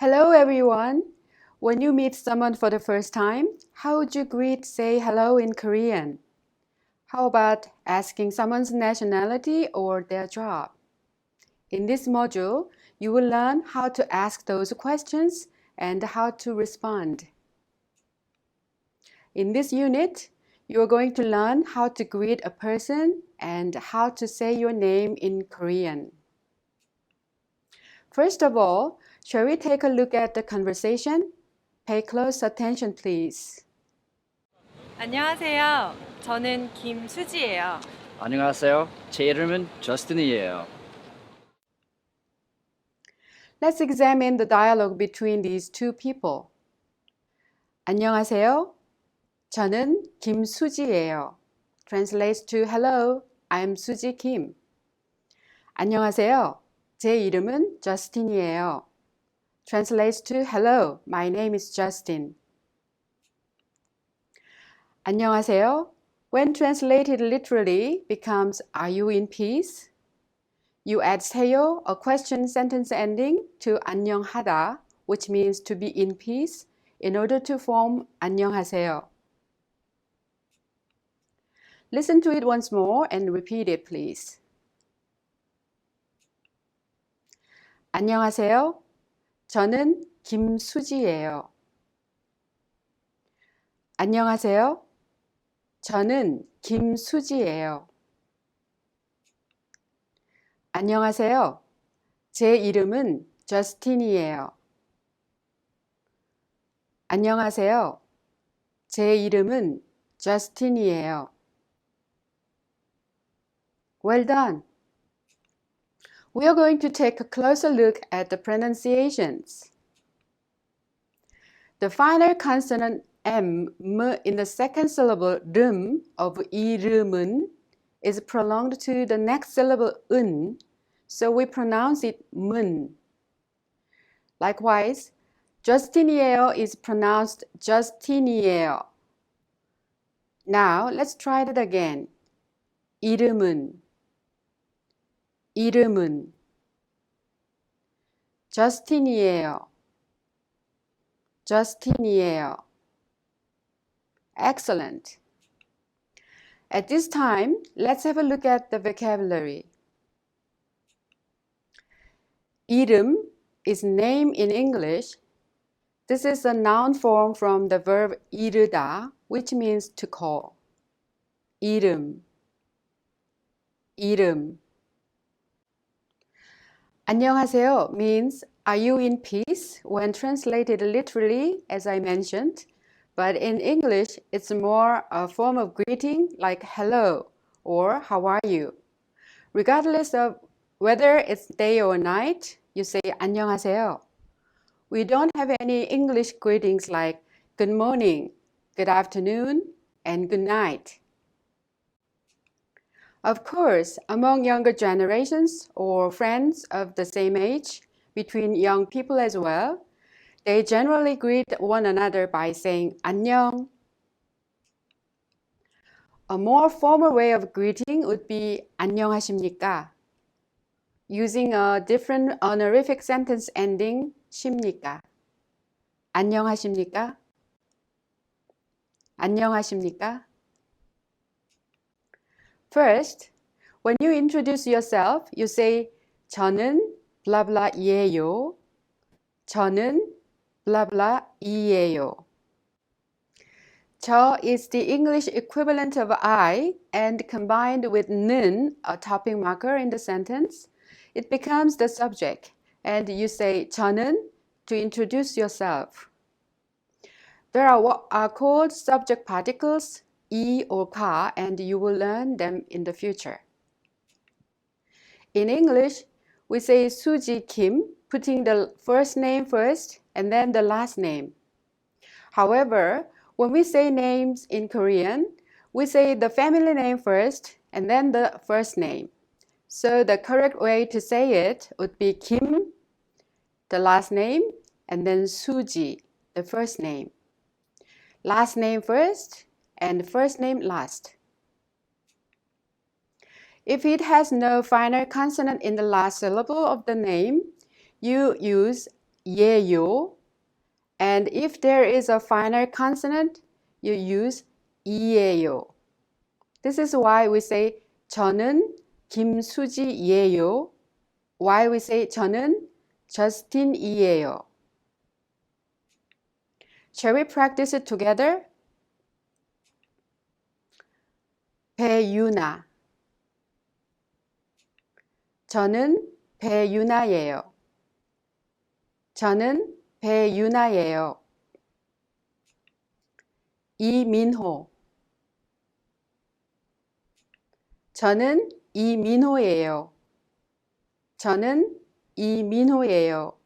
Hello everyone! When you meet someone for the first time, how would you say hello in Korean? How about asking someone's nationality or their job? In this module, you will learn how to ask those questions and how to respond. In this unit, you are going to learn how to greet a person and how to say your name in Korean. First of all, shall we take a look at the conversation? Pay close attention, please. 안녕하세요. 저는 김수지예요. 안녕하세요. 제 이름은 저스틴이에요. Let's examine the dialogue between these two people. 안녕하세요. 저는 김수지예요. Translates to Hello, I'm Suji Kim. 안녕하세요. 제 이름은 저스틴이에요. Translates to Hello, my name is Justin. 안녕하세요. When translated literally becomes Are you in peace? You add 세요, a question sentence ending, to 안녕하다, which means to be in peace, in order to form 안녕하세요. Listen to it once more and repeat it, please. 안녕하세요. 저는 김수지예요. 안녕하세요. 저는 김수지예요. 안녕하세요. 제 이름은 저스틴이에요. 안녕하세요. 제 이름은 저스틴이에요. Well done. We are going to take a closer look at the pronunciations. The final consonant M in the second syllable 름 of 이름은 is prolonged to the next syllable 은, so we pronounce it 문. Likewise, Justin이에요 is pronounced Justin이에요. Now, let's try that again. 이름은, 이름은. Justin이에요, Justin이에요. Excellent. At this time, let's have a look at the vocabulary. 이름 is name in English. This is a noun form from the verb 이르다, which means to call. 이름, 이름. 안녕하세요 means are you in peace when translated literally, as I mentioned. But in English, it's more a form of greeting like hello or how are you. Regardless of whether it's day or night, you say 안녕하세요. We don't have any English greetings like good morning, good afternoon, and good night. Of course, among younger generations or friends of the same age, between young people as well, they generally greet one another by saying 안녕. A more formal way of greeting would be 안녕하십니까, using a different honorific sentence ending 십니까. 안녕하십니까? 안녕하십니까? First, when you introduce yourself, you say 저는 blah blah 예요. 저는 blah blah 이에요. 저 is the English equivalent of I, and combined with 는, a topping marker in the sentence, it becomes the subject, and you say 저는 to introduce yourself. There are what are called subject particles, 이 or 가, and you will learn them in the future. In English, we say Suji Kim, putting the first name first and then the last name. However, when we say names in Korean, we say the family name first and then the first name. So the correct way to say it would be Kim, the last name, and then Suji, the first name. Last name first and first name last. If it has no final consonant in the last syllable of the name, you use 예요. And if there is a final consonant, you use 이예요. This is why we say 저는 김수지예요. Why we say 저는 저스틴이에요. Shall we practice it together? 배유나. 저는 배유나예요. 저는 배유나예요. 이민호. 저는 이민호예요. 저는 이민호예요.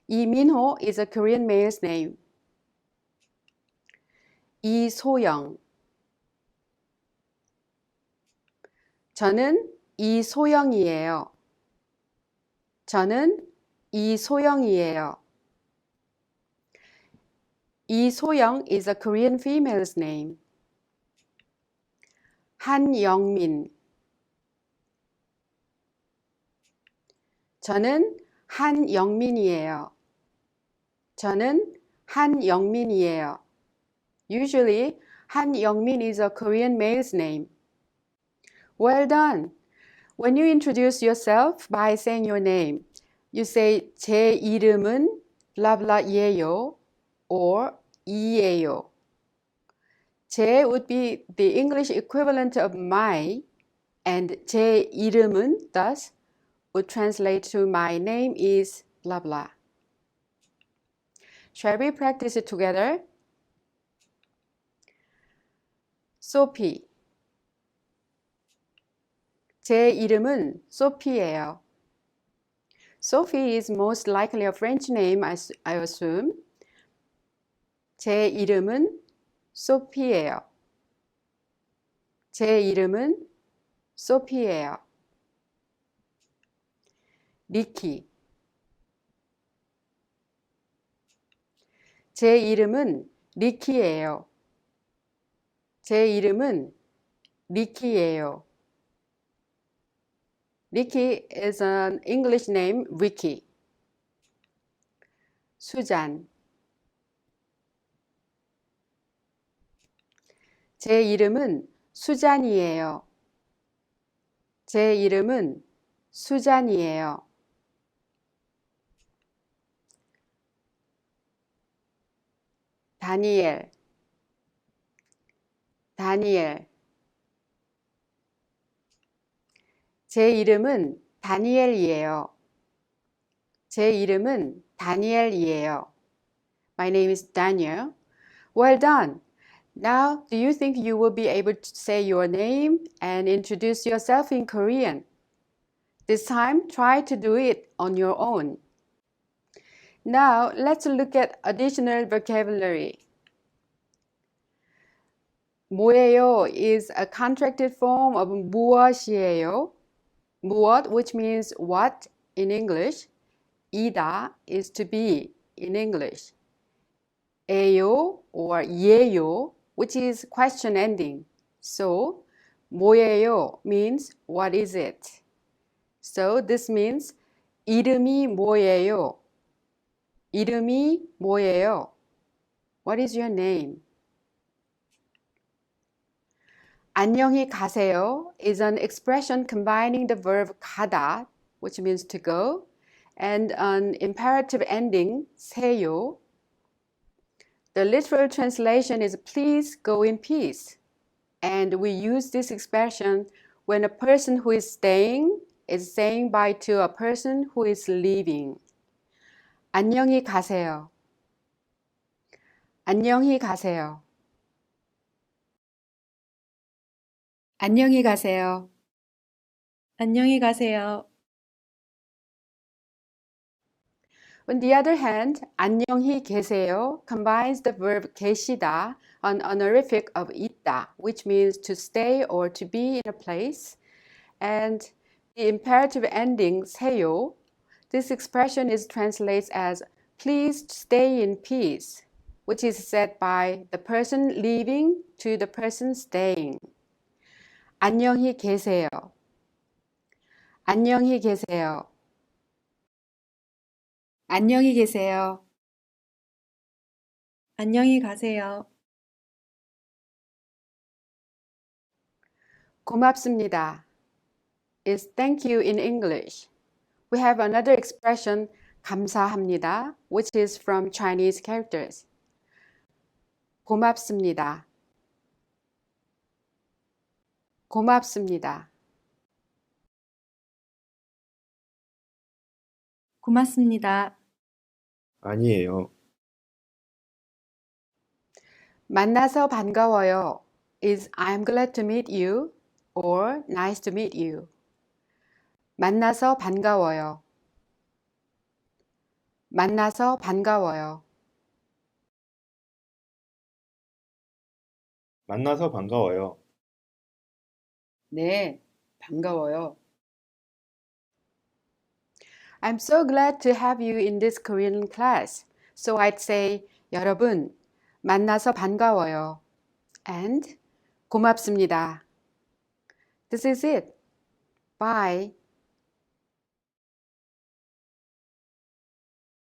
이민호 is a Korean male's name. 이소영. 저는 이소영이에요. 저는 이소영이에요. 이소영 is a Korean female's name. 한영민. 저는 한영민이에요. 저는 한영민이에요. Usually, 한영민 is a Korean male's name. Well done! When you introduce yourself by saying your name, you say 제 이름은 blah blah 예요 or 이예요. 제 would be the English equivalent of my, and 제 이름은 thus would translate to my name is blah blah. Shall we practice it together? Sophie. 제 이름은 소피예요. Sophie is most likely a French name, I assume. 제 이름은 소피예요. 제 이름은 소피예요. 리키. 제 이름은 리키예요. 제 이름은 리키예요. Ricky is an English name, Ricky. 수잔. 제 이름은 수잔이에요. 제 이름은 수잔이에요. 다니엘. 다니엘. 제 이름은 다니엘이에요. 제 이름은 다니엘이에요. My name is Daniel. Well done. Now, do you think you will be able to say your name and introduce yourself in Korean? This time, try to do it on your own. Now, let's look at additional vocabulary. 뭐예요 is a contracted form of 무엇이에요. 무엇, which means what in English. 이다 is to be in English. 에요 or 예요, which is question ending. So, 뭐예요 means what is it? So, this means 이름이 뭐예요? 이름이 뭐예요? What is your name? 안녕히 가세요 is an expression combining the verb 가다, which means to go, and an imperative ending, 세요. The literal translation is please go in peace. And we use this expression when a person who is staying is saying bye to a person who is leaving. 안녕히 가세요. 안녕히 가세요. 안녕히 가세요. 안녕히 가세요. On the other hand, 안녕히 계세요 combines the verb 계시다, an honorific of 있다, which means to stay or to be in a place, and the imperative ending 세요. This expression is translates as please stay in peace, which is said by the person leaving to the person staying. 안녕히 계세요. 안녕히 계세요. 안녕히 계세요. 안녕히 가세요. 고맙습니다 is thank you in English. We have another expression 감사합니다, which is from Chinese characters. 고맙습니다. 고맙습니다. 고맙습니다. 아니에요. 만나서 반가워요 is I'm glad to meet you or nice to meet you. 만나서 반가워요. 만나서 반가워요. 만나서 반가워요. 네, 반가워요. I'm so glad to have you in this Korean class. So I'd say, 여러분, 만나서 반가워요. And 고맙습니다. This is it. Bye.